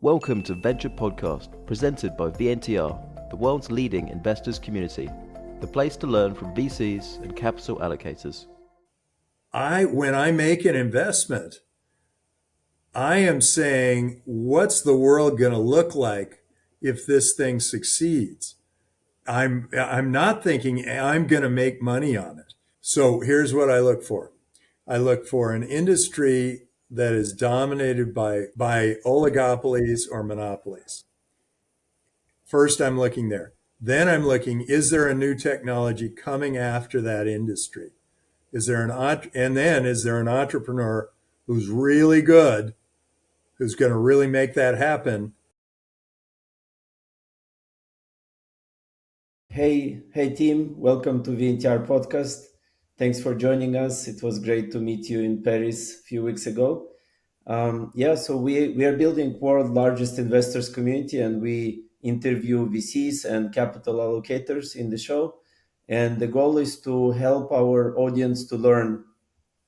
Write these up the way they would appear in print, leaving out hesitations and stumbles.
Welcome to Venture Podcast, presented by VNTR, the world's leading investors community, the place to learn from VCs and capital allocators. When I make an investment, I am saying, what's the world going to look like if this thing succeeds? I'm not thinking I'm going to make money on it. So here's what I look for. I look for an industry that is dominated by oligopolies or monopolies. First, I'm looking there. Then I'm looking, is there a new technology coming after that industry? Is there is there an entrepreneur who's really good, who's going to really make that happen? Hey Tim, welcome to VNTR podcast. Thanks for joining us. It was great to meet you in Paris a few weeks ago. So we are building world largest investors community, and we interview VCs and capital allocators in the show. And the goal is to help our audience to learn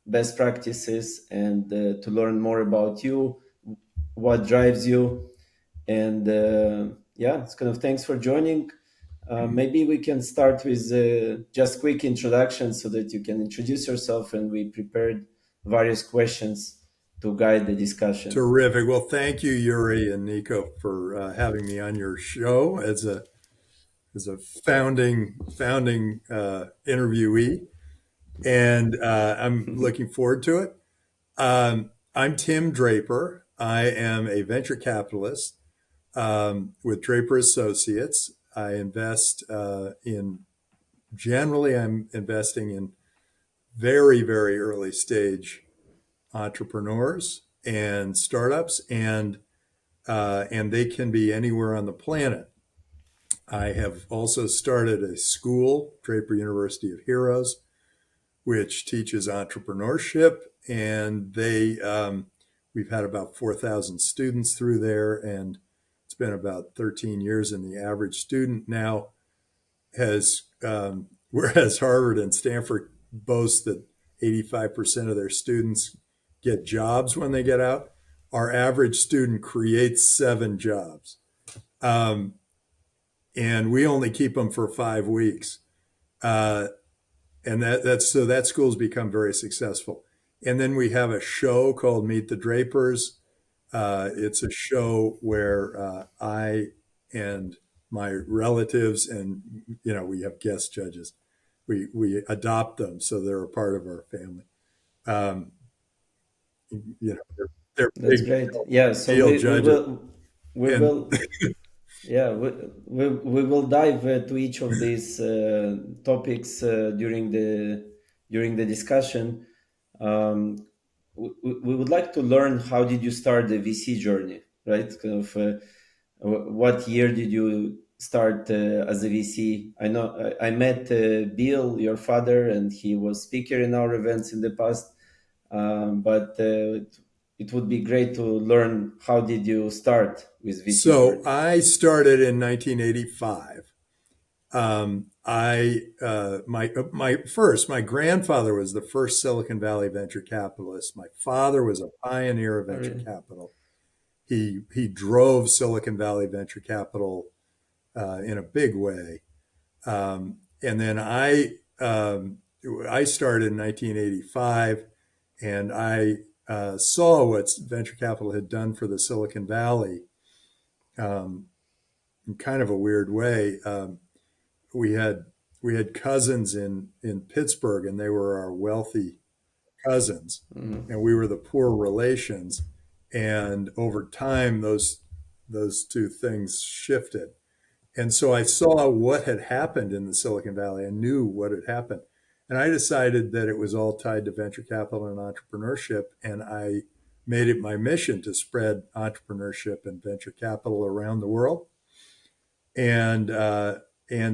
best practices and to learn more about you, what drives you, and it's kind of thanks for joining. Maybe we can start with just quick introduction so that you can introduce yourself, and we prepared various questions to guide the discussion. Terrific. Well, thank you, Yuri and Nico, for having me on your show as a founding interviewee, and I'm looking forward to it. I'm Tim Draper. I am a venture capitalist with Draper Associates. I invest I'm investing in very, very early stage entrepreneurs and startups, and they can be anywhere on the planet. I have also started a school, Draper University of Heroes, which teaches entrepreneurship, and we've had about 4,000 students through there, and it's been about 13 years. And the average student now has, whereas Harvard and Stanford boast that 85% of their students get jobs when they get out, our average student creates 7 jobs. And we only keep them for 5 weeks. And that school's become very successful. And then we have a show called Meet the Drapers. It's a show where I and my relatives, and we have guest judges. We adopt them, so they're a part of our family. Um, they're That's big great. Yeah, so deal judges, we and will yeah we will dive to each of these topics during the discussion. Um, we would like to learn, how did you start the VC journey, right? Kind of what year did you start as a VC? I know I met Bill, your father, and he was speaker in our events in the past. But it would be great to learn, how did you start with VC so journey? I started in 1985. My grandfather was the first Silicon Valley venture capitalist. My father was a pioneer of Oh, venture really? capital. He drove Silicon Valley venture capital in a big way. And then I started in 1985, and I saw what venture capital had done for the Silicon Valley in kind of a weird way. We had we had cousins in Pittsburgh, and they were our wealthy cousins, Mm. and we were the poor relations. And over time, those two things shifted. And so I saw what had happened in the Silicon Valley. I knew what had happened. And I decided that it was all tied to venture capital and entrepreneurship. And I made it my mission to spread entrepreneurship and venture capital around the world. And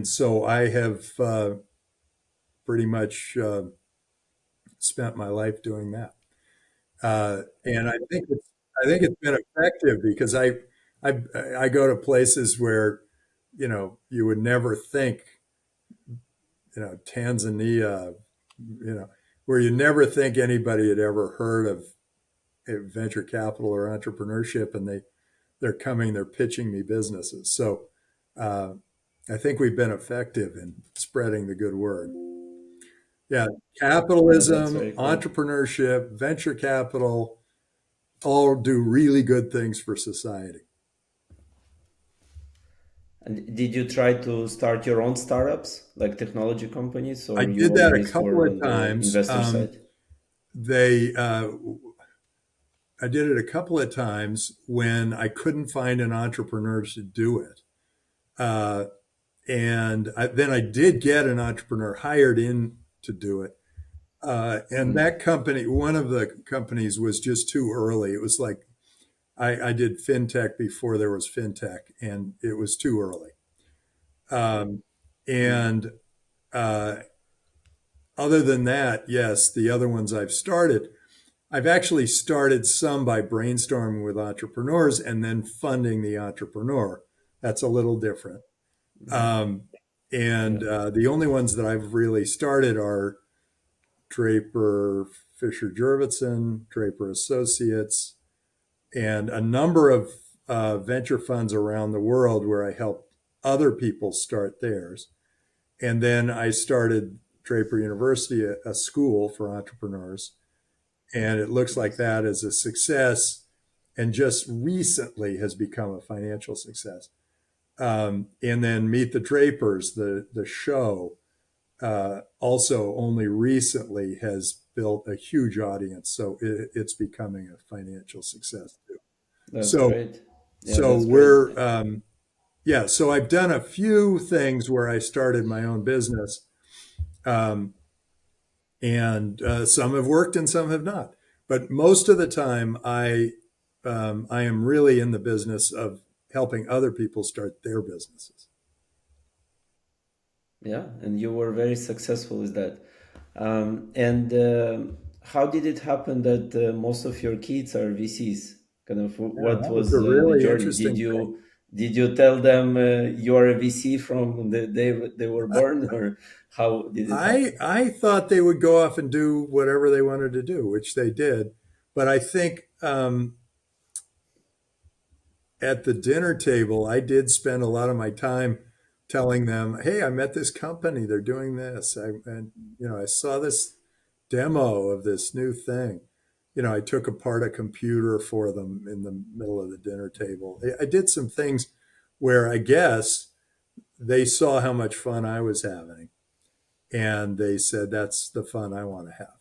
so I have pretty much spent my life doing that. And I think it's been effective because I I go to places where you would never think, Tanzania, where you never think anybody had ever heard of venture capital or entrepreneurship, and they're pitching me businesses. So I think we've been effective in spreading the good word. Yeah, Yeah, that's capitalism, very cool. entrepreneurship, venture capital, all do really good things for society. And did you try to start your own startups, like technology companies, I or you did that a always couple were of on the times. investor side? They, I did it a couple of times when I couldn't find an entrepreneur to do it. Uh, then I did get an entrepreneur hired in to do it. And Mm. that company, one of the companies was just too early. It was like I did fintech before there was fintech, and it was too early. Um, Mm. and uh, Other than that, yes, the other ones I've actually started some by brainstorming with entrepreneurs and then funding the entrepreneur. That's a little different. Mm. Um, Yeah. the only ones that I've really started are Draper, Fisher Jurvetson, Draper Associates, and a number of venture funds around the world where I helped other people start theirs. And then I started Draper University, a school for entrepreneurs. And it looks like Nice. that is a success and just recently has become a financial success. And then Meet the Drapers, the show, also only recently has built a huge audience. So it's becoming a financial success too. That's So, great. Yeah, so that's great. we're, yeah, so I've done a few things where I started my own business. Um, and Some have worked and some have not. But most of the time, I am really in the business of helping other people start their businesses. Yeah, and you were very successful with that. And how did it happen that most of your kids are VCs? Kind of Yeah, what that was a was the really journey? interesting thing. Did you tell them you are a VC from the day they were born, or how did it happen? I thought they would go off and do whatever they wanted to do, which they did. But I think at the dinner table, I did spend a lot of my time telling them, "Hey, I met this company. They're doing this. I saw this demo of this new thing. I took apart a computer for them in the middle of the dinner table. I did some things where I guess they saw how much fun I was having, and they said, "That's the fun I want to have."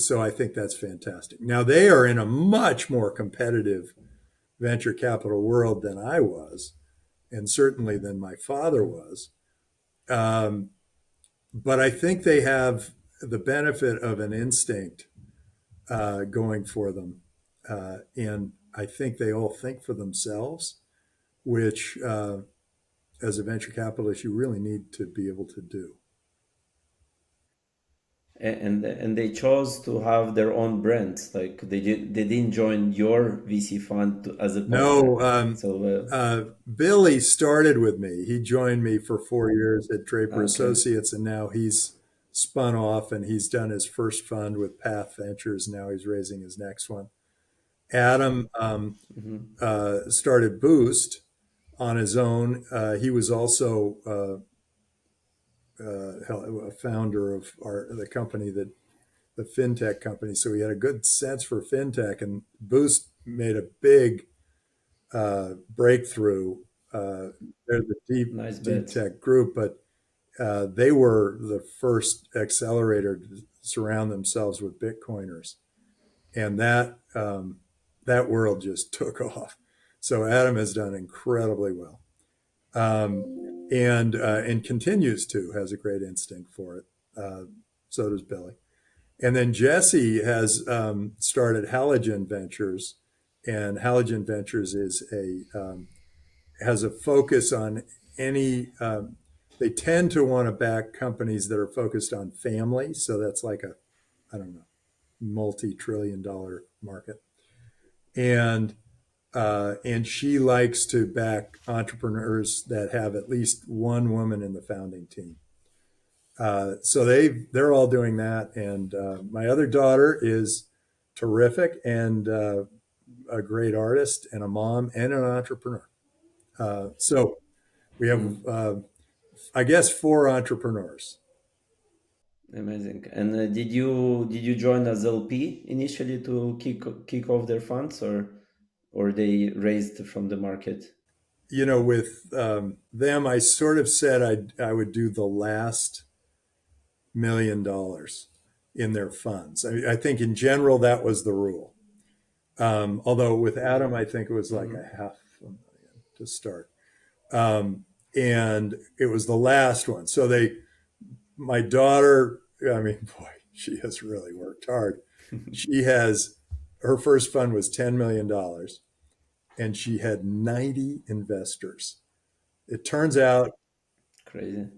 So I think that's fantastic. Now they are in a much more competitive venture capital world than I was, and certainly than my father was. Um, but I think they have the benefit of an instinct going for them. And I think they all think for themselves, which, as a venture capitalist, you really need to be able to do. And they chose to have their own brands. Like they didn't join your VC fund as a partner. No, So Billy started with me. He joined me for 4 years at Draper okay. Associates, and now he's spun off and he's done his first fund with Path Ventures. Now he's raising his next one. Adam Hmm. started Boost on his own. He was also a founder of the company the fintech company. So he had a good sense for fintech, and Boost made a big breakthrough. They're the Nice deep bet. tech group, but they were the first accelerator to surround themselves with Bitcoiners, and that world just took off. So Adam has done incredibly well, and continues to has a great instinct for it. So does Billy. And then Jesse has started Halogen Ventures, and Halogen Ventures has a focus on any. They tend to want to back companies that are focused on family, so that's like I don't know, multi-trillion-dollar market, and and she likes to back entrepreneurs that have at least one woman in the founding team. So they're all doing that, and my other daughter is terrific, and a great artist and a mom and an entrepreneur. So we have, I guess, 4 entrepreneurs. Amazing. And did you join as LP initially to kick off their funds, or they raised from the market? With them, I sort of said I would do the last $1 million in their funds. I think in general that was the rule. Although with Adam, I think it was like a $500,000 to start. And it was the last one. So my daughter, I mean, boy, she has really worked hard. Her first fund was $10 million and she had 90 investors. It turns out Crazy.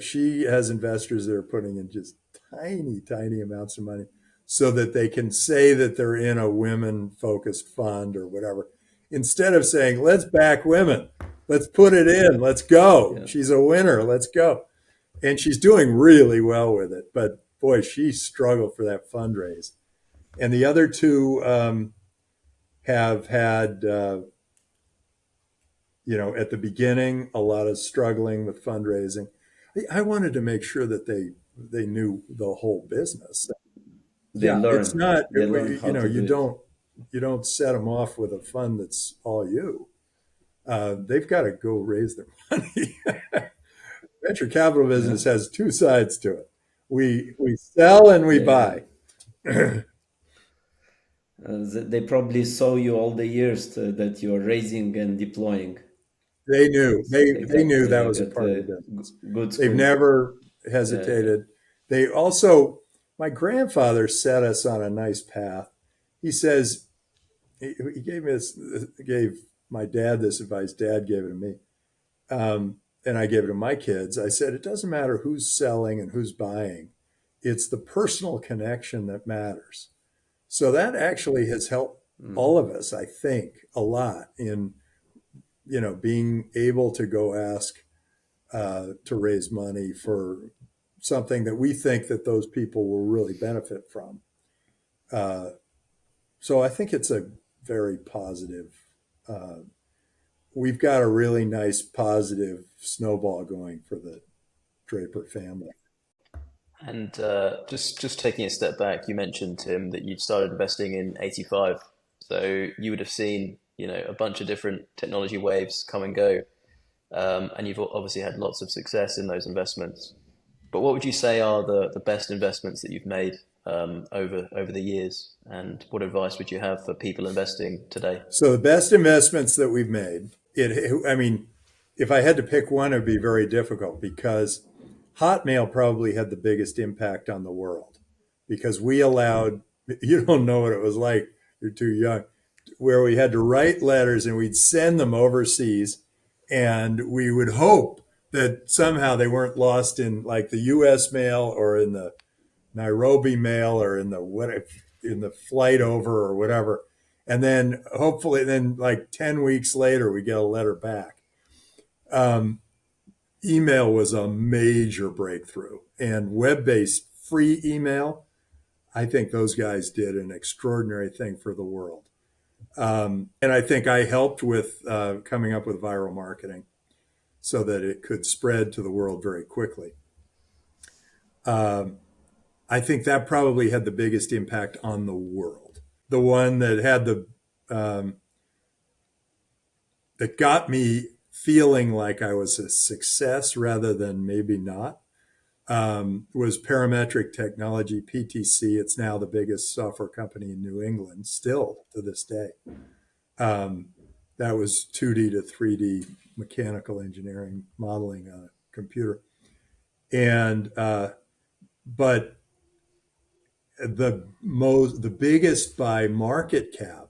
she has investors that are putting in just tiny amounts of money so that they can say that they're in a women-focused fund or whatever. Instead of saying, let's back women, let's put it in, let's go. Yeah. She's a winner, let's go. And she's doing really well with it. But boy, she struggled for that fundraise. And the other 2 have had, at the beginning, a lot of struggling with fundraising. I wanted to make sure that they knew the whole business. It's not, you don't set them off with a fund that's all you. They've got to go raise their money. Venture capital business has 2 sides to it. We sell and we buy. They probably saw you all the years that you're raising and deploying. They knew. They knew that was a part of the business. Good. They've never hesitated. They also, my grandfather set us on a nice path. He says, he gave my dad this advice. Dad gave it to me. And I gave it to my kids. I said, it doesn't matter who's selling and who's buying. It's the personal connection that matters. So that actually has helped all of us, I think, a lot in, being able to go ask to raise money for something that we think that those people will really benefit from. So I think it's a very positive, we've got a really nice positive snowball going for the Draper family. And just taking a step back, you mentioned, Tim, that you'd started investing in '85. So you would have seen, a bunch of different technology waves come and go. And you've obviously had lots of success in those investments. But what would you say are the best investments that you've made over the years? And what advice would you have for people investing today? So the best investments that we've made, if I had to pick one, it would be very difficult because Hotmail probably had the biggest impact on the world because we allowed, you don't know what it was like, you're too young, where we had to write letters and we'd send them overseas and we would hope that somehow they weren't lost in like the US mail or in the Nairobi mail or in the flight over or whatever. And then hopefully like 10 weeks later, we get a letter back. Email was a major breakthrough, and web-based free email, I think those guys did an extraordinary thing for the world. And I think I helped with coming up with viral marketing so that it could spread to the world very quickly. I think that probably had the biggest impact on the world. The one that had that got me feeling like I was a success rather than maybe not, was Parametric Technology, PTC. It's now the biggest software company in New England, still to this day. That was 2D to 3D mechanical engineering modeling on a computer. And, but the biggest by market cap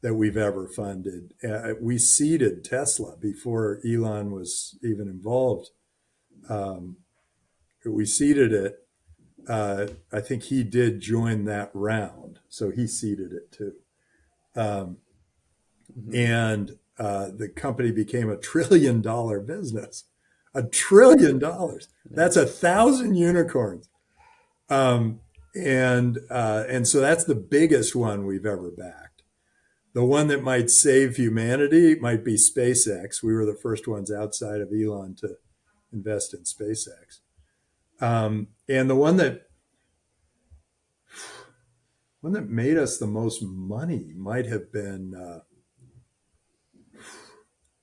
that we've ever funded, we seeded Tesla before Elon was even involved. We seeded it. I think he did join that round, so he seeded it too. And the company became $1 trillion business. $1 trillion. That's 1,000 unicorns. And so that's the biggest one we've ever backed. The one that might save humanity might be SpaceX. We were the first ones outside of Elon to invest in SpaceX. And the one that made us the most money might have been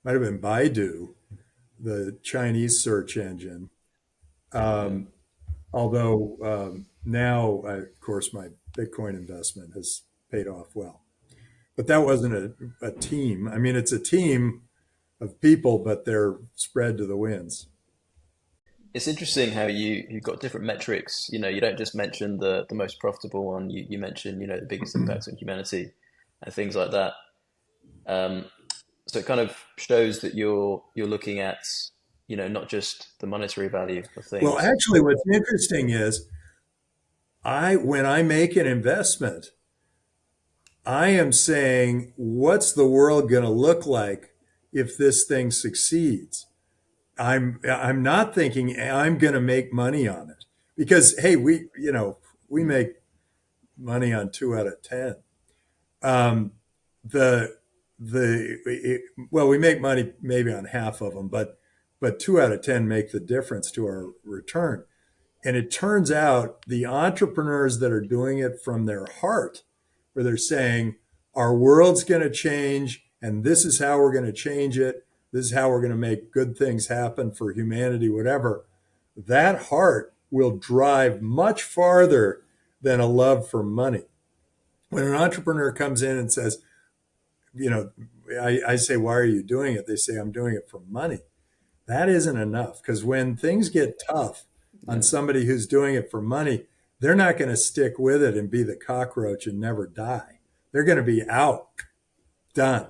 Baidu, the Chinese search engine. Yeah. Um, although now, of course, my Bitcoin investment has paid off well. But that wasn't a team. I mean, it's a team of people, but they're spread to the winds. It's interesting how you've got different metrics. You don't just mention the most profitable one. You mention, the biggest impact on humanity and things like that. Um, so it kind of shows that you're looking at, not just the monetary value of Well, things. actually, what's interesting is when I make an investment, I am saying, what's the world going to look like if this thing succeeds? I'm not thinking I'm going to make money on it because hey, we make money on 2 out of 10. Um, the well, we make money maybe on half of them, but 2 out of 10 make the difference to our return. And it turns out the entrepreneurs that are doing it from their heart, where they're saying, our world's going to change, and this is how we're going to change it. This is how we're going to make good things happen for humanity, whatever. That heart will drive much farther than a love for money. When an entrepreneur comes in and says, you know, I say, why are you doing it? They say, I'm doing it for money. That isn't enough because when things get tough on Yeah. somebody who's doing it for money, they're not going to stick with it and be the cockroach and never die. They're going to be out, done.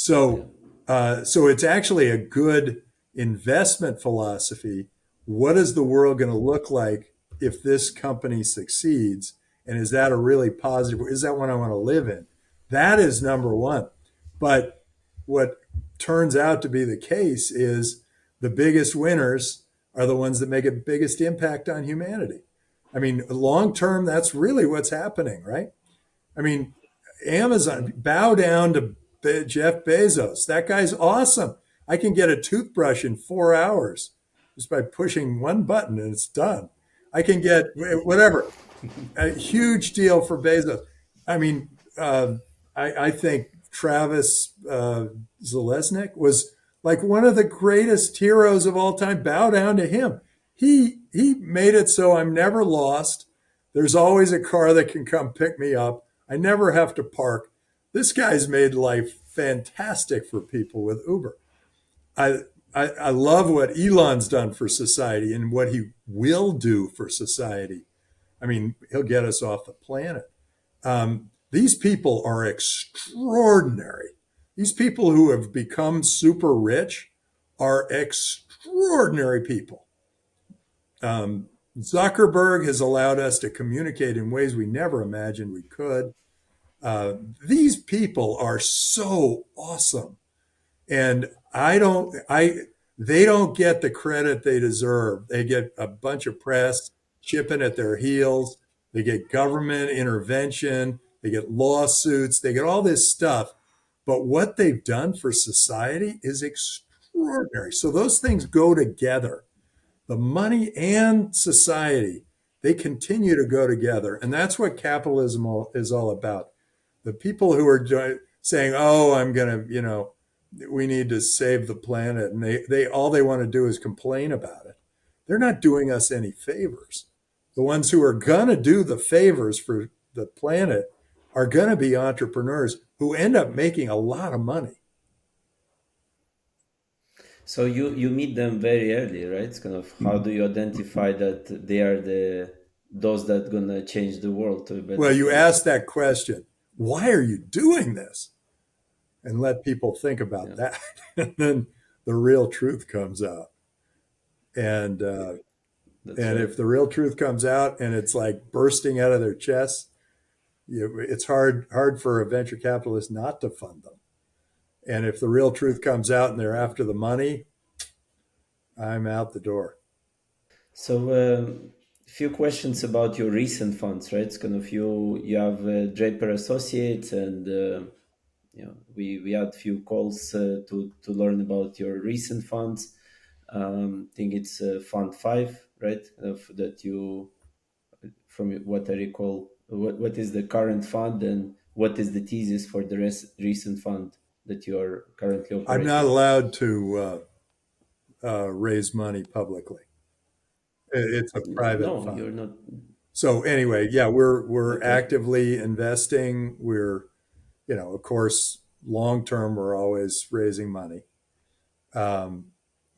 Yeah. So it's actually a good investment philosophy. What is the world going to look like if this company succeeds? And is that a really positive? Is that one I want to live in? That is number one. But what turns out to be the case is the biggest winners are the ones that make a biggest impact on humanity. I mean, long term, that's really what's happening, right? I mean, Amazon, bow down to Jeff Bezos. That guy's awesome. I can get a toothbrush in 4 hours just by pushing one button and it's done. I can get whatever. A huge deal for Bezos. I mean, I think Travis Zalesnik was like one of the greatest heroes of all time. Bow down to him. He made it so I'm never lost. There's always a car that can come pick me up. I never have to park. This guy's made life fantastic for people with Uber. I, I love what Elon's done for society and what he will do for society. I mean, he'll get us off the planet. These people are extraordinary. These people who have become super rich are extraordinary people. Zuckerberg has allowed us to communicate in ways we never imagined we could. These people are so awesome, and they don't get the credit they deserve. They get a bunch of press chipping at their heels. They get government intervention. They get lawsuits. They get all this stuff. But what they've done for society is extraordinary. So those things go together. The money and society, they continue to go together. And that's what capitalism is all about. The people who are saying, oh, I'm going to, we need to save the planet. And they all they want to do is complain about it. They're not doing us any favors. The ones who are going to do the favors for the planet are going to be entrepreneurs who end up making a lot of money. So you meet them very early, right? It's kind of how do you identify that they are those that gonna change the world to a better Well, you place? ask that question, why are you doing this? And let people think about Yeah, that. And then the real truth comes out. And that's and right. if the real truth comes out and it's like bursting out of their chests, it's hard for a venture capitalist not to fund them. And if the real truth comes out and they're after the money, I'm out the door. So few questions about your recent funds, right? It's kind of you have Draper Associates, and we had few calls to learn about your recent funds. I think it's Fund Five, right? That you, from what I recall, what is the current fund, and what is the thesis for the recent fund that you are currently I'm not operating? allowed to raise money publicly. It's a private No, fund. you're not. So anyway, yeah, we're Okay, actively investing. We're, of course, long term, we're always raising money um,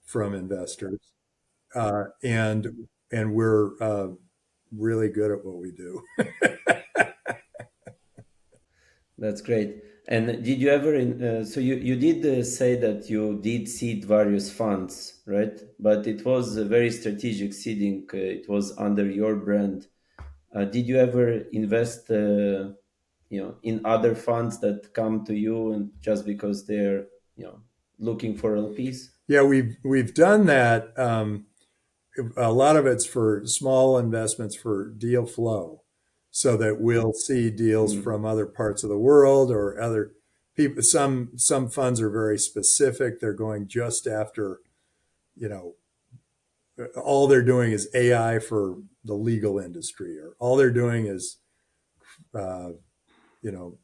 from investors, and we're really good at what we do. that's great. And did you ever, so you did say that you did seed various funds, right? But it was a very strategic seeding. It was under your brand. Did you ever invest, in other funds that come to you and just because they're, looking for LPs? Yeah, we've done that. A lot of it's for small investments for deal flow, so that we'll see deals Mm, from other parts of the world or other people. Some funds are very specific. They're going just after, you know, all they're doing is AI for the legal industry, or all they're doing is, uh, you know,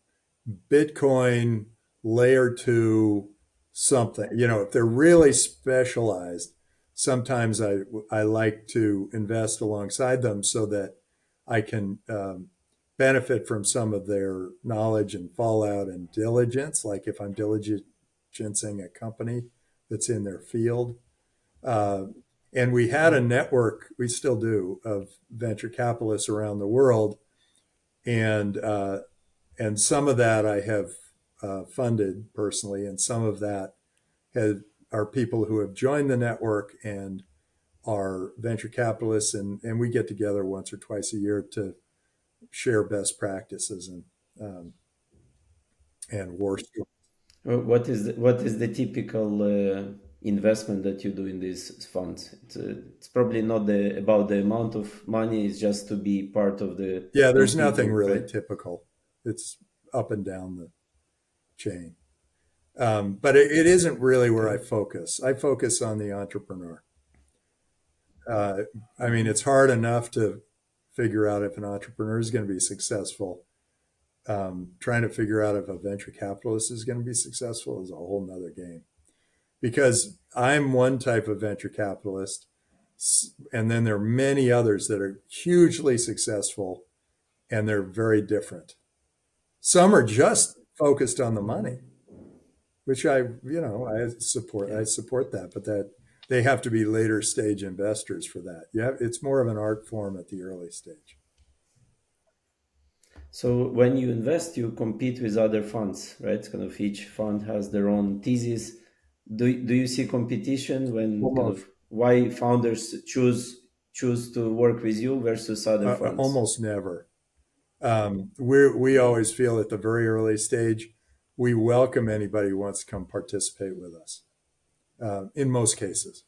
Bitcoin layer two something. If they're really specialized, sometimes I like to invest alongside them so that I can benefit from some of their knowledge and fallout and diligence. Like if I'm diligencing a company that's in their field. Uh, and we had a mm. network, we still do, of venture capitalists around the world. And some of that I have funded personally, and some of that are people who have joined the network and are venture capitalists, and we get together once or twice a year to share best practices um, and war stories. What is the typical investment that you do in these funds? It's probably not about the amount of money. It's just to be part of the Yeah, there's LP nothing group, really right? typical. It's up and down the chain. But it isn't really where I Okay. focus. I focus on the entrepreneur. Uh, I mean, Mhm. it's hard enough to figure out if an entrepreneur is going to be successful. Trying to figure out if a venture capitalist is going to be successful is a whole nother game. Because I'm one type of venture capitalist, and then there are many others that are hugely successful, and they're very different. Some are just focused on the money, Mhm. which I support. Yeah. I support that, but that they have to be later stage investors for that. Yeah, it's more of an art form at the early stage. So when you invest, you compete with other funds, right? Kind of each fund has their own thesis. Do you see competition when kind Almost, of why founders choose to work with you versus other funds? almost never. We Mm, always feel at the very early stage, we welcome anybody who wants to come participate with us. In most cases,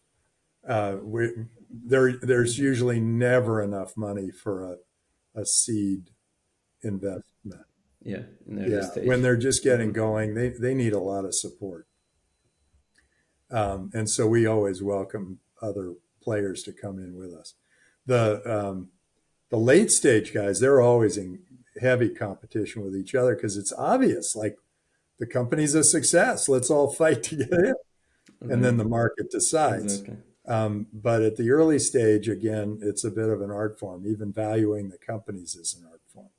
there's usually never enough money for a seed investment. yeah, in early Yeah, when stage. they're just getting Mhm. going, they need a lot of support, and so we always welcome other players to come in with us. The the late stage guys, they're always in heavy competition with each other because it's obvious, like the company's a success. Let's all fight to get in, and then the Exactly. market decides. Exactly. But at the early stage, again, it's a bit of an art form. Even valuing the companies is an art form.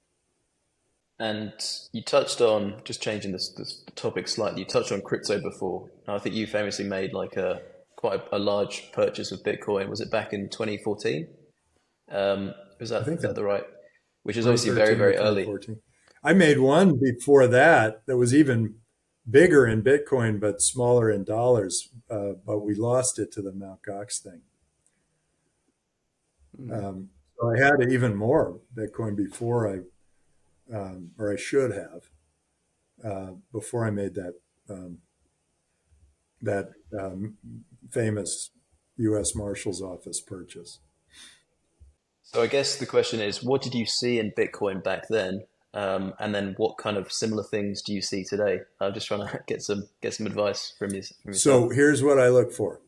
And you touched on, just changing this topic slightly, you touched on crypto before. And I think you famously made like quite a large purchase of Bitcoin. Was it back in 2014? Was I think that that the right? Which is obviously very, 2013 or very early. 2014. I made one before that was even bigger in Bitcoin, but smaller in dollars. But we lost it to the Mt. Gox thing. Mm. So I had even more Bitcoin before or I should have, before I made that famous U.S. Marshal's Office purchase. So I guess the question is, what did you see in Bitcoin back then? And then what kind of similar things do you see today? I'm just trying to get some advice from yourself. So here's what I look for.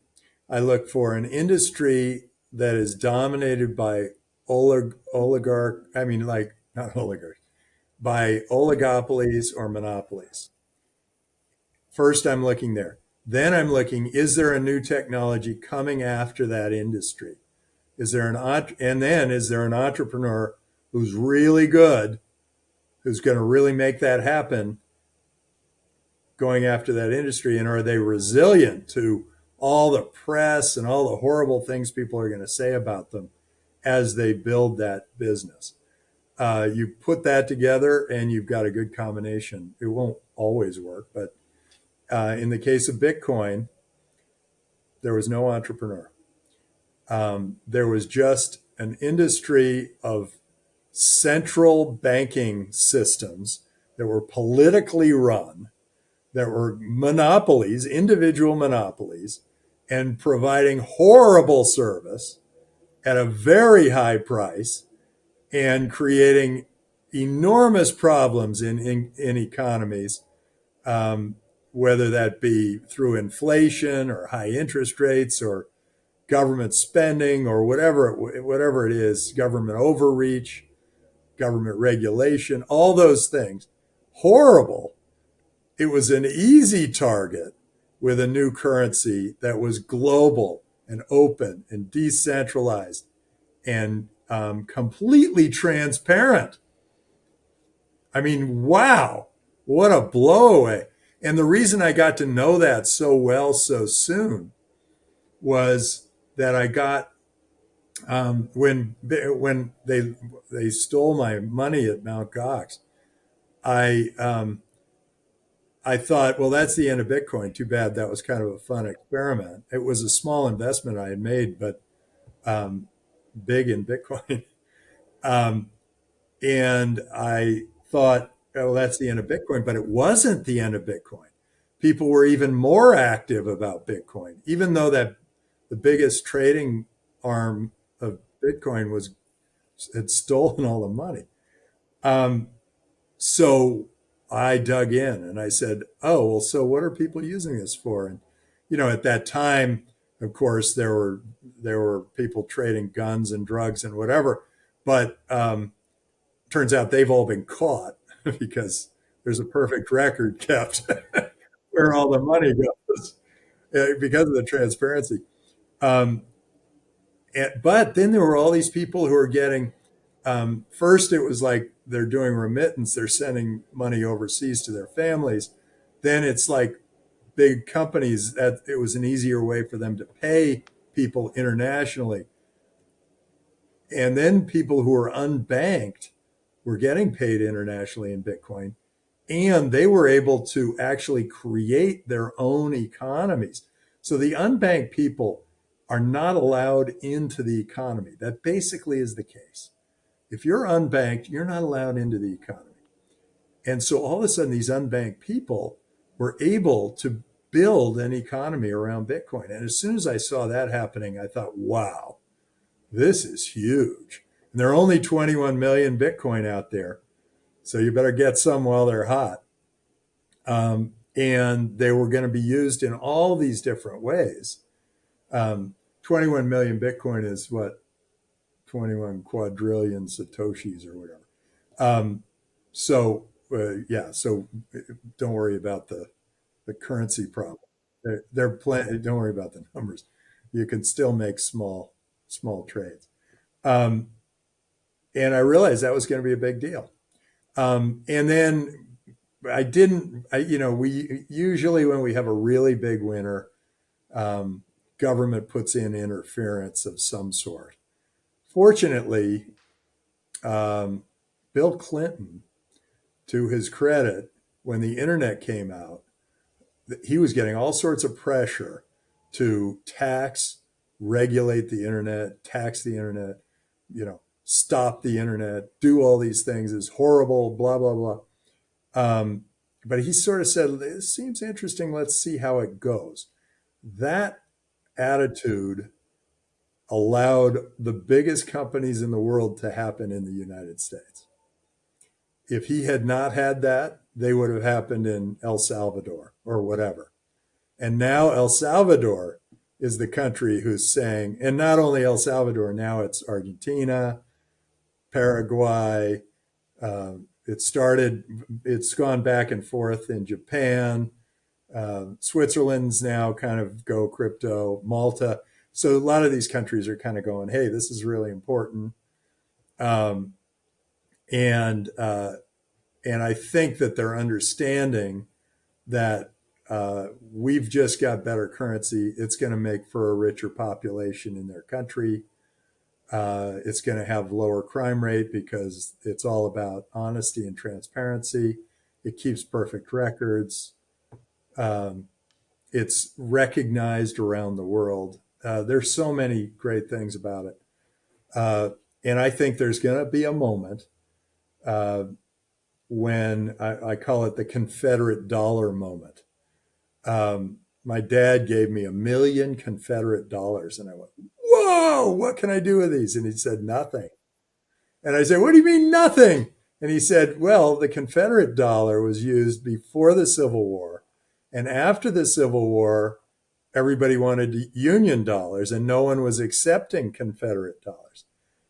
I look for an industry that is dominated by oligarch, I mean, like, not oligarchs, by oligopolies or monopolies. First, I'm looking there. Then I'm looking, is there a new technology coming after that industry? And then is there an entrepreneur who's really good, who's going to really make that happen going after that industry? And are they resilient to all the press and all the horrible things people are going to say about them as they build that business? You put that together and you've got a good combination. It won't always work, but in the case of Bitcoin, there was no entrepreneur. There was just an industry of central banking systems that were politically run, that were monopolies, individual monopolies, and providing horrible service at a very high price and creating enormous problems in economies, whether that be through inflation or high interest rates or government spending or whatever it is, government overreach, government regulation, all those things. Horrible. It was an easy target with a new currency that was global and open and decentralized and completely transparent. I mean, wow, what a blowaway. And the reason I got to know that so well so soon was that I got when they stole my money at Mt. Gox. I I thought, well, that's the end of Bitcoin. Too bad. That was kind of a fun experiment. It was a small investment I had made, but um, big in Bitcoin. Um, and I thought, oh, that's the end of Bitcoin, but it wasn't the end of Bitcoin. People were even more active about Bitcoin, even though that the biggest trading arm of Bitcoin had stolen all the money. Um, so I dug in and I said, oh, well, so what are people using this for? And, at that time, of course, there were people trading guns and drugs and whatever, but turns out they've all been caught because there's a perfect record kept where all the money goes because of the transparency. Um, but then there were all these people who are getting, first it was like they're doing remittance, they're sending money overseas to their families. Then it's like big companies that it was an easier way for them to pay people internationally. And then people who were unbanked were getting paid internationally in Bitcoin. And they were able to actually create their own economies. So the unbanked people are not allowed into the economy. That basically is the case. If you're unbanked, you're not allowed into the economy. And so all of a sudden, these unbanked people were able to build an economy around Bitcoin. And as soon as I saw that happening, I thought, wow, this is huge. And there are only 21 million Bitcoin out there. So you better get some while they're hot. And they were going to be used in all these different ways. 21 million Bitcoin is what, 21 quadrillion Satoshis or whatever. So don't worry about the currency problem. Don't worry about the numbers. You can still make small trades. And I realized that was going to be a big deal. And then we usually, when we have a really big winter, government puts in interference of some sort. Fortunately, Bill Clinton, to his credit, when the internet came out, he was getting all sorts of pressure to regulate the internet, tax the internet, stop the internet, do all these things is horrible, blah, blah, blah. But he sort of said, this seems interesting. Let's see how it goes. That attitude allowed the biggest companies in the world to happen in the United States. If he had not had that, they would have happened in El Salvador or whatever. And now El Salvador is the country who's saying, and not only El Salvador, now it's Argentina, Paraguay. It's gone back and forth in Japan. Switzerland's now kind of go crypto, Malta. So a lot of these countries are kind of going, hey, this is really important. Um, and I think that they're understanding that we've just got better currency. It's going to make for a richer population in their country. It's going to have lower crime rate because it's all about honesty and transparency. It keeps perfect records. It's recognized around the world. There's so many great things about it. And I think there's going to be a moment when I call it the Confederate dollar moment. My dad gave me $1 million Confederate dollars, and I went, "Whoa, what can I do with these?" And he said, "Nothing." And I said, "What do you mean nothing?" And he said, "Well, the Confederate dollar was used before the Civil War, and after the Civil War, everybody wanted Union dollars, and no one was accepting Confederate dollars."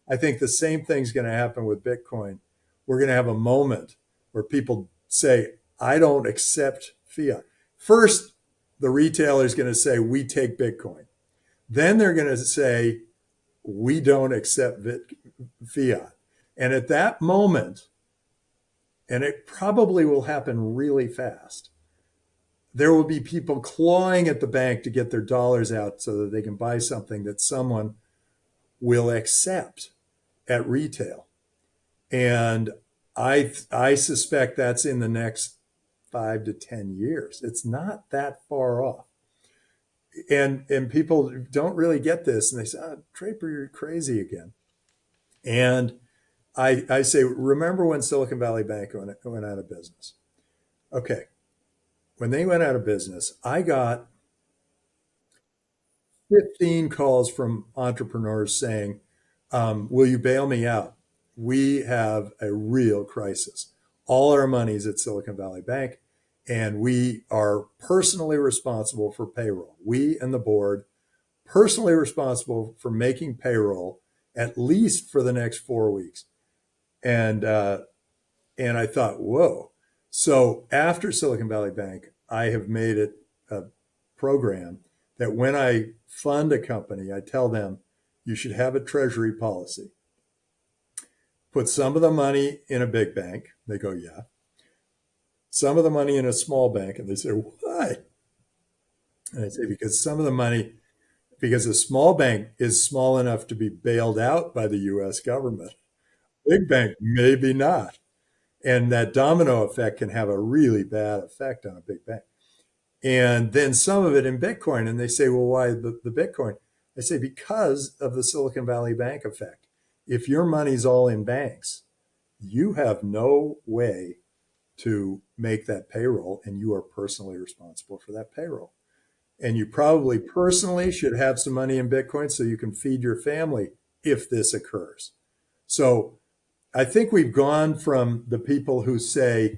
I think the same thing's going to happen with Bitcoin. We're going to have a moment where people say, "I don't accept fiat." First, the retailer is going to say, "We take Bitcoin." Then they're going to say, "We don't accept fiat." And at that moment, and it probably will happen really fast, there will be people clawing at the bank to get their dollars out so that they can buy something that someone will accept at retail. And I suspect that's in the next 5 to 10 years. It's not that far off. And people don't really get this, and they say, "Oh, Draper, you're crazy again." And I say, remember when Silicon Valley Bank went out of business? Okay, when they went out of business, I got 15 calls from entrepreneurs saying, "Will you bail me out? We have a real crisis. All our money's at Silicon Valley Bank, and we are personally responsible for payroll. We and the board personally responsible for making payroll at least for the next 4 weeks." And I thought, whoa. So after Silicon Valley Bank, I have made it a program that when I fund a company, I tell them you should have a treasury policy. Put some of the money in a big bank. They go, "Yeah." Some of the money in a small bank. And they say, "Why?" And I say, because a small bank is small enough to be bailed out by the US government. Big bank, maybe not. And that domino effect can have a really bad effect on a big bank. And then some of it in Bitcoin. And they say, "Well, why the Bitcoin?" I say, because of the Silicon Valley Bank effect. If your money's all in banks, you have no way to make that payroll, and you are personally responsible for that payroll. And you probably personally should have some money in Bitcoin so you can feed your family if this occurs. So I think we've gone from the people who say,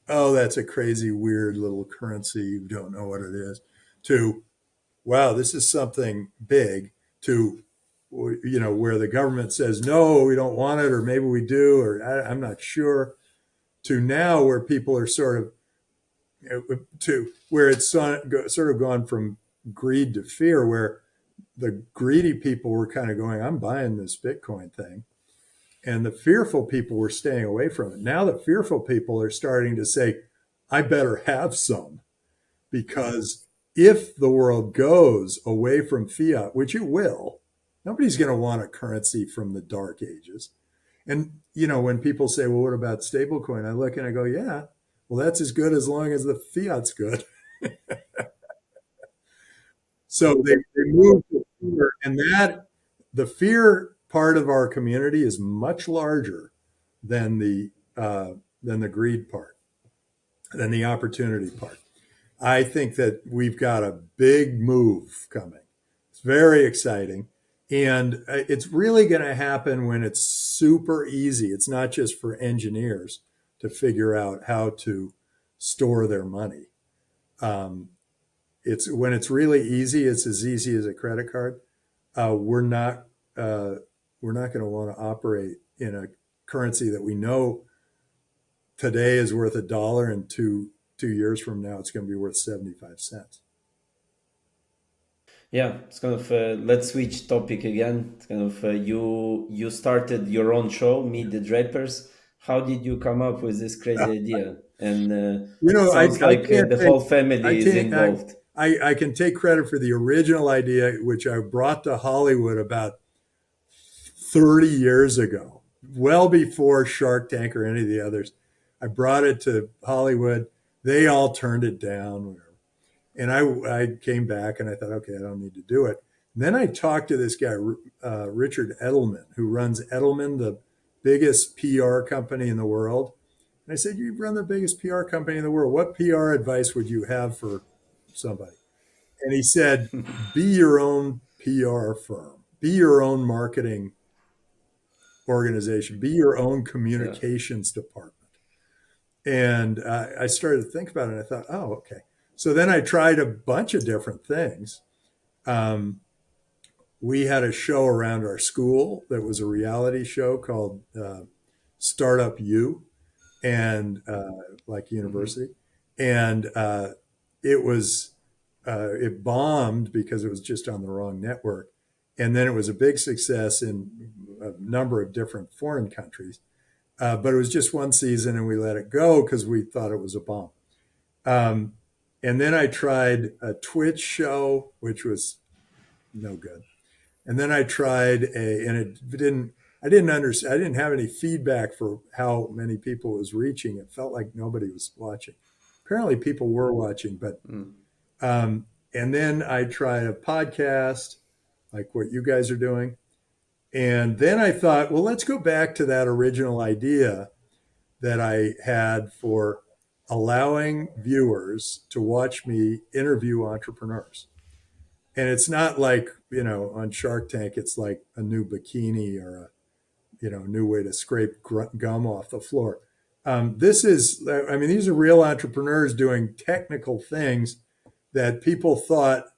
"Oh, that's a crazy, weird little currency. You don't know what it is," to, "Wow, this is something big," to, where the government says, "No, we don't want it," or "Maybe we do," or "I'm not sure," to now where people are sort of, to where it's sort of gone from greed to fear, where the greedy people were kind of going, "I'm buying this Bitcoin thing." And the fearful people were staying away from it. Now the fearful people are starting to say, "I better have some," because if the world goes away from fiat, which it will, nobody's going to want a currency from the dark ages. And, when people say, "Well, what about stablecoin?" I look and I go, "Yeah, well, that's as good as long as the fiat's good." So they moved to fear, and the fear part of our community is much larger than the greed part, than the opportunity part. I think that we've got a big move coming. It's very exciting, And it's really going to happen when it's super easy. It's not just for engineers to figure out how to store their money. Um, it's when it's really easy. It's as easy as a credit card. Uh, we're not uh, we're not going to want to operate in a currency that we know today is worth $1, and 2 years from now it's going to be worth 75 cents. Yeah, it's kind of let's switch topic again. It's kind of you started your own show, Meet the Drapers. How did you come up with this crazy idea? And sounds I like can't the take whole I family is can't involved. I can take credit for the original idea, which I brought to Hollywood about 30 years ago, well before Shark Tank or any of the others. I brought it to Hollywood. They all turned it down. And I came back and I thought, okay, I don't need to do it. And then I talked to this guy, Richard Edelman, who runs Edelman, the biggest PR company in the world. And I said, you run the biggest PR company in the world. What PR advice would you have for somebody? And he said, be your own PR firm, be your own marketing organization, be your own Yeah. communications department. And I started to think about it and I thought, oh, okay. So then I tried a bunch of different things. Um, we had a show around our school that was a reality show called Startup U, and like Hmm. university. And it was, it bombed because it was just on the wrong network. And then it was a big success in a number of different foreign countries. But it was just one season and we let it go because we thought it was a bomb. Um, and then I tried a Twitch show, which was no good. And then I tried and it didn't, I didn't understand, I didn't have any feedback for how many people it was reaching. It felt like nobody was watching. Apparently people were watching, but, Mm. um, and then I tried a podcast like what you guys are doing. And then I thought, well, let's go back to that original idea that I had for allowing viewers to watch me interview entrepreneurs. And it's not like, on Shark Tank, it's like a new bikini or a, new way to scrape gum off the floor. This is, I mean, these are real entrepreneurs doing technical things that people thought,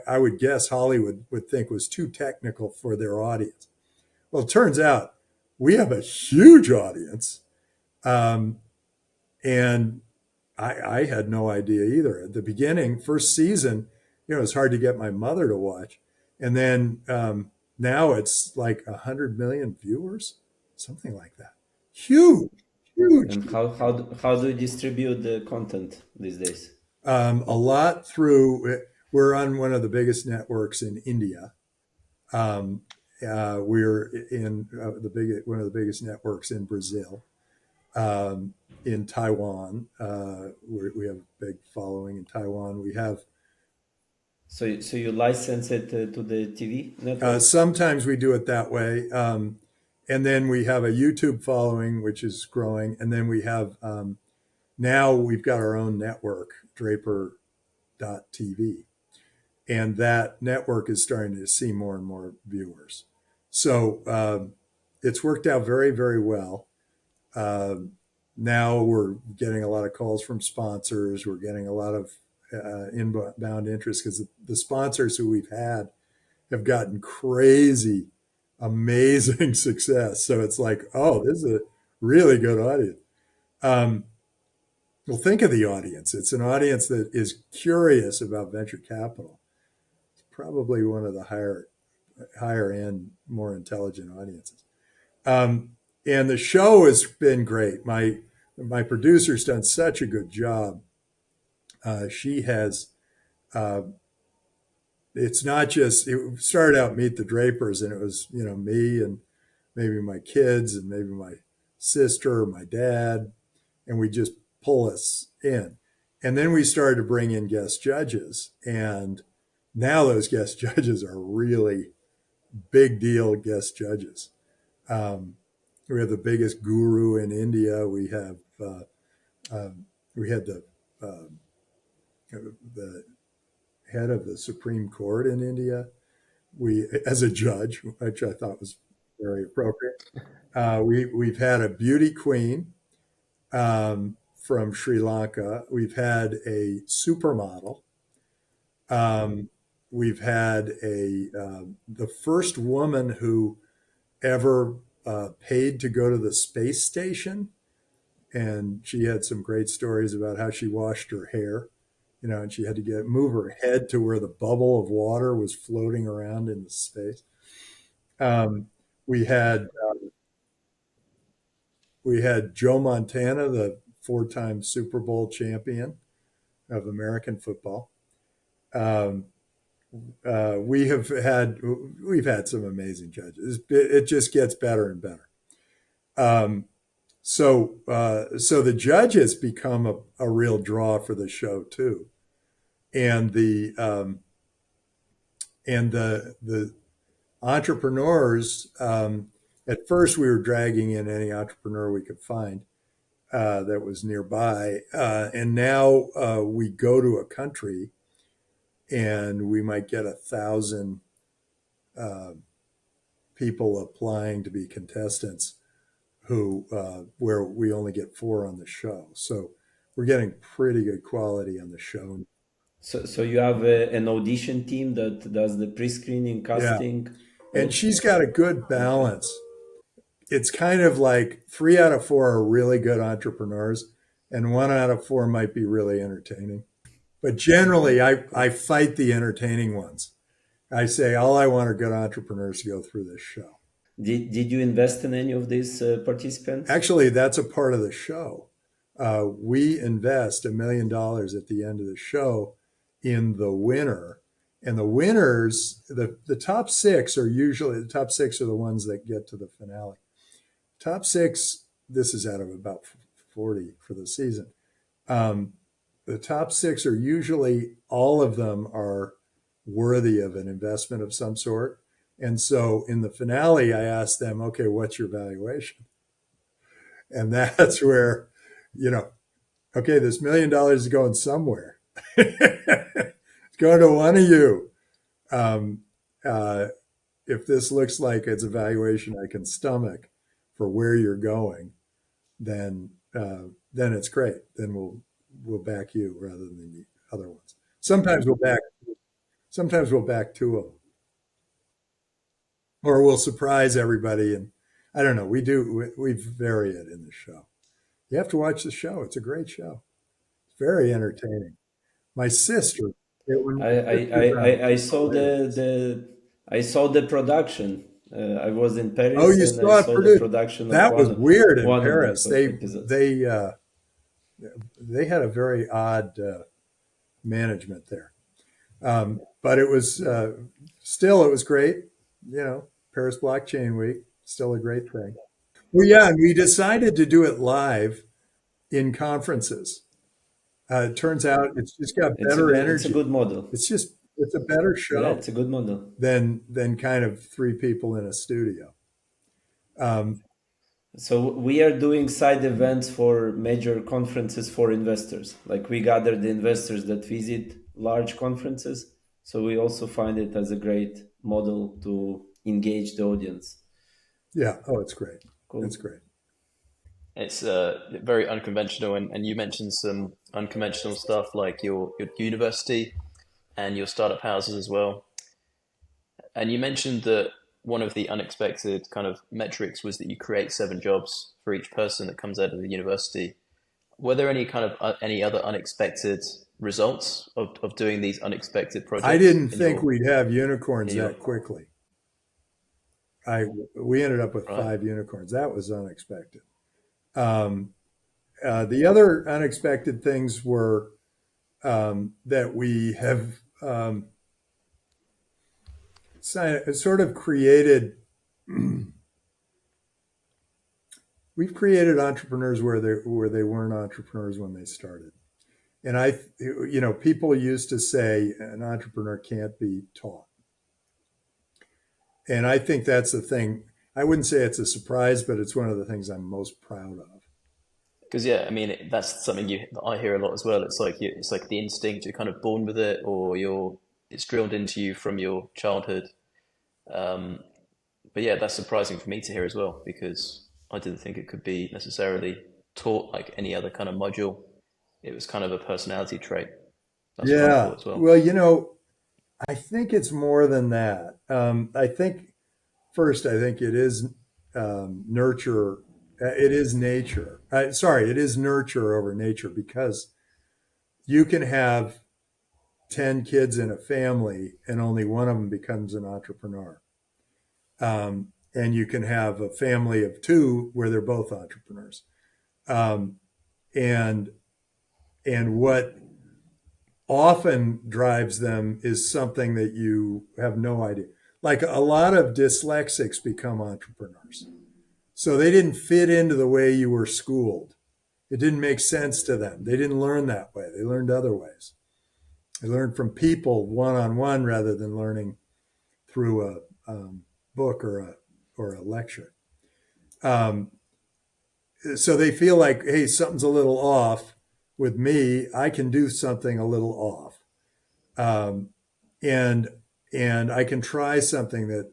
I would guess Hollywood would think was too technical for their audience. Well, it turns out we have a huge audience. Um, and I had no idea either. At the beginning, first season, it was hard to get my mother to watch. And then now it's like 100 million viewers, something like that. Huge, huge. And how do you distribute the content these days? A lot through, we're on one of the biggest networks in India. Um, we're in one of the biggest networks in Brazil. um, in Taiwan. We have a big following in Taiwan. We have So you license it to the TV networks? sometimes we do it that way, and then we have a YouTube following which is growing, and then we have now we've got our own network, Draper.tv, and that network is starting to see more and more viewers. So it's worked out very, very well. Um, Now we're getting a lot of calls from sponsors. We're getting a lot of inbound interest because the sponsors who we've had have gotten crazy, amazing success. So it's like, oh, this is a really good audience. Um, well, think of the audience. It's an audience that is curious about venture capital. It's probably one of the higher end, more intelligent audiences. Um, and the show has been great. My producer's done such a good job. She has. Uh, it's not just. It started out Meet the Drapers, and it was me and maybe my kids and maybe my sister or my dad, and we just pull us in. And then we started to bring in guest judges, and now those guest judges are really big deal guest judges. Um, we have the biggest guru in India. Um, we had the head of the Supreme Court in India. we, as a judge, which I thought was very appropriate. We've had a beauty queen from Sri Lanka. We've had a supermodel. We've had the first woman who ever paid to go to the space station, and she had some great stories about how she washed her hair, and she had to move her head to where the bubble of water was floating around in the space. Um, we had we had Joe Montana, the four-time Super Bowl champion of American football. Um, we've had some amazing judges. It just gets better and better. Um, so the judges become a real draw for the show too, and the entrepreneurs. At first, we were dragging in any entrepreneur we could find that was nearby, and now we go to a country, and we might get 1,000 uh, people applying to be contestants who where we only get four on the show. So we're getting pretty good quality on the show. So you have an audition team that does the pre-screening, Yeah. casting. And she's got a good balance. It's kind of like 3 out of 4 are really good entrepreneurs, and 1 out of 4 might be really entertaining. But generally, I fight the entertaining ones. I say all I want are good entrepreneurs to go through this show. Did you invest in any of these participants? Actually, that's a part of the show. We invest $1 million at the end of the show in the winner. And the winners, the top six are usually, the top six are the ones that get to the finale. Top six, this is out of about 40 for the season. The top six are usually, all of them are worthy of an investment of some sort. And so in the finale, I asked them, okay, what's your valuation? And that's where, okay, this $1 million is going somewhere. It's going to one of you. Um, uh, if this looks like it's a valuation I can stomach for where you're going, then it's great. Then we'll back you rather than the other ones. Sometimes we'll back two of them, or we'll surprise everybody. And I don't know. We vary it in the show. You have to watch the show. It's a great show. It's very entertaining. My sister, I I saw I saw the production. I was in oh, Paris you and I saw it saw the produced. production of That was weird in one of the Paris. They episodes. they they had a very odd management there, but it was still it was great. Paris Blockchain Week, still a great thing. Well, yeah, and we decided to do it live in conferences. It turns out it's just got better It's a energy. good model. It's a better Yeah, show it's a good model. than kind of three people in a studio. Um, So we are doing side events for major conferences for investors. Like we gather the investors that visit large conferences. So we also find it as a great model to engage the audience. yeah. Oh, it's great. It's Cool. great. It's very unconventional, and you mentioned some unconventional stuff like your university and your startup houses as well. And you mentioned that one of the unexpected kind of metrics was that you create 7 jobs for each person that comes out of the university. Were there any kind of any other unexpected results of doing these unexpected I projects didn't in think we'd have unicorns in your that quickly. We ended up with right? 5 unicorns. That was unexpected. Um, the other unexpected things were that we have sort of created. We've created entrepreneurs where they weren't entrepreneurs when they started. And people used to say an entrepreneur can't be taught. And I think that's the thing. I wouldn't say it's a surprise, but it's one of the things I'm most proud of. Because yeah, I mean that's something I hear a lot as well. It's like the instinct, you're kind of born with it, or it's drilled into you from your childhood. Um, but yeah, that's surprising for me to hear as well because I didn't think it could be necessarily taught like any other kind of module. It was kind of a personality trait. That's what I Yeah. thought as well. Well, I think it's more than that. I think first, I think it is nurture. It is nature. Sorry, it is nurture over nature because you can have 10 kids in a family and only one of them becomes an entrepreneur. And you can have a family of two where they're both entrepreneurs. Um, and and what often drives them is something that you have no idea. Like a lot of dyslexics become entrepreneurs. So they didn't fit into the way you were schooled. It didn't make sense to them. They didn't learn that way. They learned other ways. They learned from people one on one rather than learning through a book or a lecture. Um, so they feel like, hey, something's a little off with me. I can do something a little off, um, and and I can try something that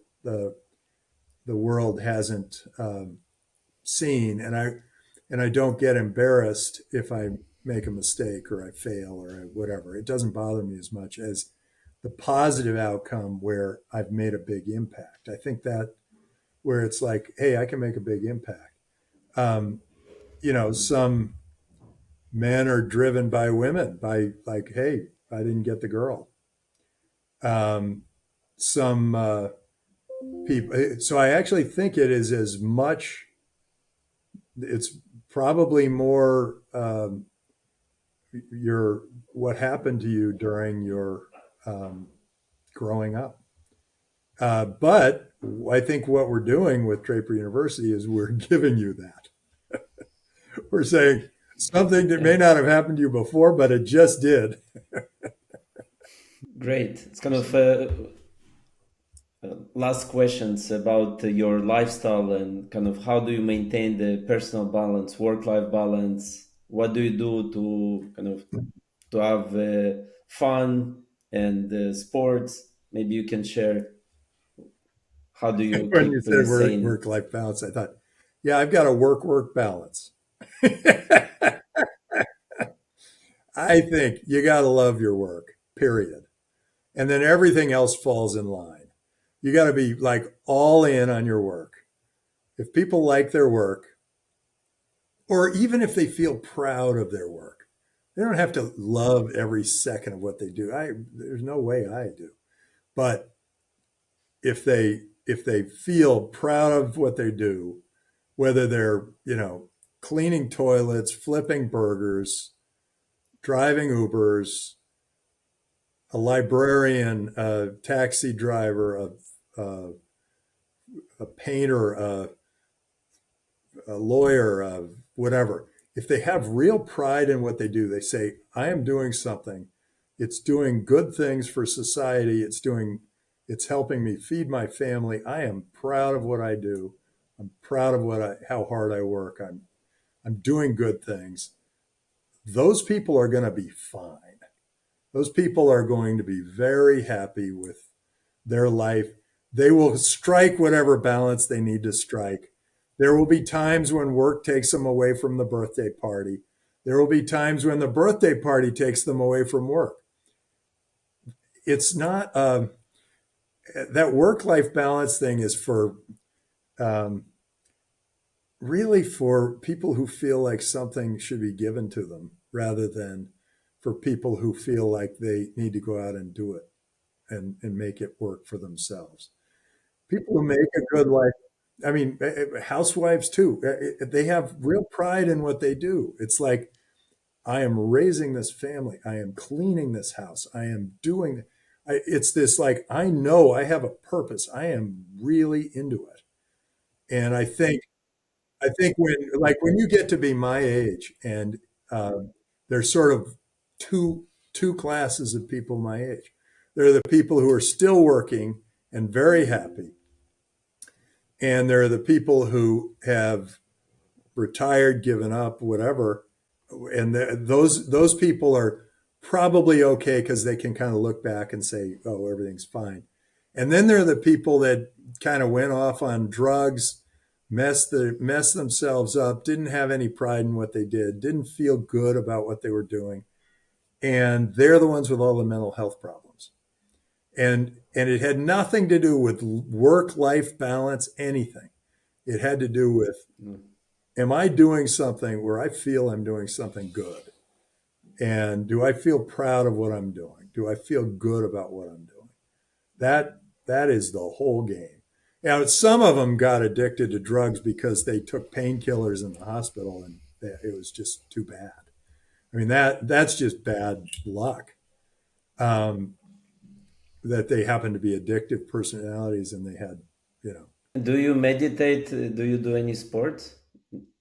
the world hasn't seen, and I don't get embarrassed if I make a mistake or I fail or whatever. It doesn't bother me as much as the positive outcome where I've made a big impact. I think that where it's like, hey, I can make a big impact. Um, some men are driven by women by like, hey, I didn't get the girl. Um, some people. So I actually think it is as much. It's probably more your what happened to you during your um, growing up. But I think what we're doing with Draper University is we're giving you that. We're saying something that Yeah, may not have happened to you before, but it just did. great. It's kind of Awesome. last questions about your lifestyle and kind of how do you maintain the personal balance, work-life balance? What do you do to kind of to have fun and sports? Maybe you can share how do you When you keep said sane? work life balance, I thought, yeah, I've got a work balance. I think you got to love your work, period. And then everything else falls in line. You got to be like all in on your work. If people like their work, or even if they feel proud of their work, they don't have to love every second of what they do. There's no way I do. But if they feel proud of what they do, whether they're, cleaning toilets, flipping burgers, driving Ubers, a librarian, a taxi driver, a painter, a lawyer, whatever. If they have real pride in what they do, they say, I am doing something. It's doing good things for society. It's helping me feed my family. I am proud of what I do. I'm proud of how hard I work. I'm doing good things. Those people are going to be fine. Those people are going to be very happy with their life. They will strike whatever balance they need to strike. There will be times when work takes them away from the birthday party. There will be times when the birthday party takes them away from work. It's not that work life balance thing is for um, really for people who feel like something should be given to them rather than for people who feel like they need to go out and do it and make it work for themselves. People who make a good life, I mean, housewives too, they have real pride in what they do. It's like, I am raising this family. I am cleaning this house. I am doing, it's this like, I know I have a purpose. I am really into it. And I think when you get to be my age and there's sort of two classes of people my age. There are the people who are still working and very happy, and there are the people who have retired, given up, whatever, and those people are probably okay because they can kind of look back and say, "Oh, everything's fine." And then there are the people that kind of went off on drugs, messed themselves up, didn't have any pride in what they did, didn't feel good about what they were doing. And they're the ones with all the mental health problems. And it had nothing to do with work-life balance, anything. It had to do with, am I doing something where I feel I'm doing something good? And do I feel proud of what I'm doing? Do I feel good about what I'm doing? That is the whole game. Now, some of them got addicted to drugs because they took painkillers in the hospital, and it was just too bad. I mean, that's just bad luck. That they happen to be addictive personalities, and they had, you know. Do you meditate? Do you do any sports,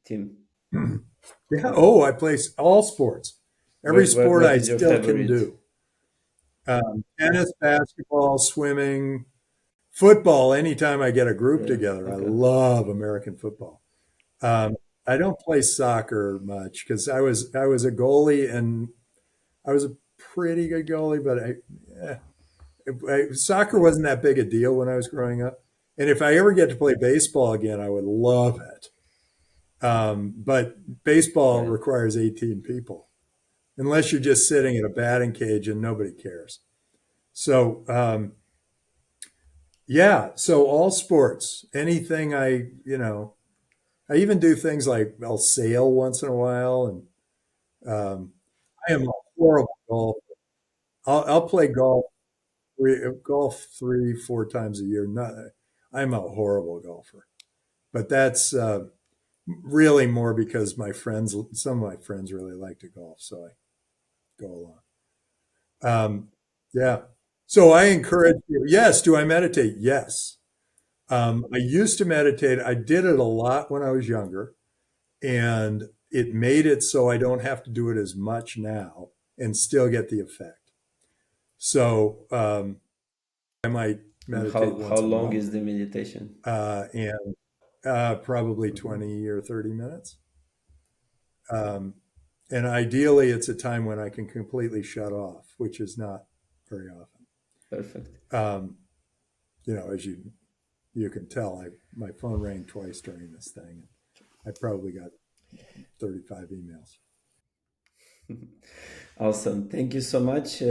Tim? Yeah. Oh, I play all sports. Every sport What I is your still can favorite? do. Tennis, basketball, swimming, football. Anytime I get a group Yeah. together, I Okay. love American football. I don't play soccer much because I was a goalie, and I was a pretty good goalie, but soccer wasn't that big a deal when I was growing up. And if I ever get to play baseball again, I would love it. But baseball Right. requires 18 people, unless you're just sitting in a batting cage and nobody cares. So, yeah, so all sports, anything I even do things like I'll sail once in a while. And I am a horrible golfer. I'll play golf 3, 4 times a year. Not, I'm a horrible golfer, but that's really more because some of my friends really like to golf, so I go along. Yeah. So I encourage you. Yes. Do I meditate? Yes. I used to meditate. I did it a lot when I was younger, and it made it so I don't have to do it as much now and still get the effect. So I might And meditate how once a long month, is the meditation? and probably Mhm. 20 or 30 minutes. Um, and ideally, it's a time when I can completely shut off, which is not very often. Perfect. As you can tell, my phone rang twice during this thing. I probably got 35 emails. Awesome. Thank you so much.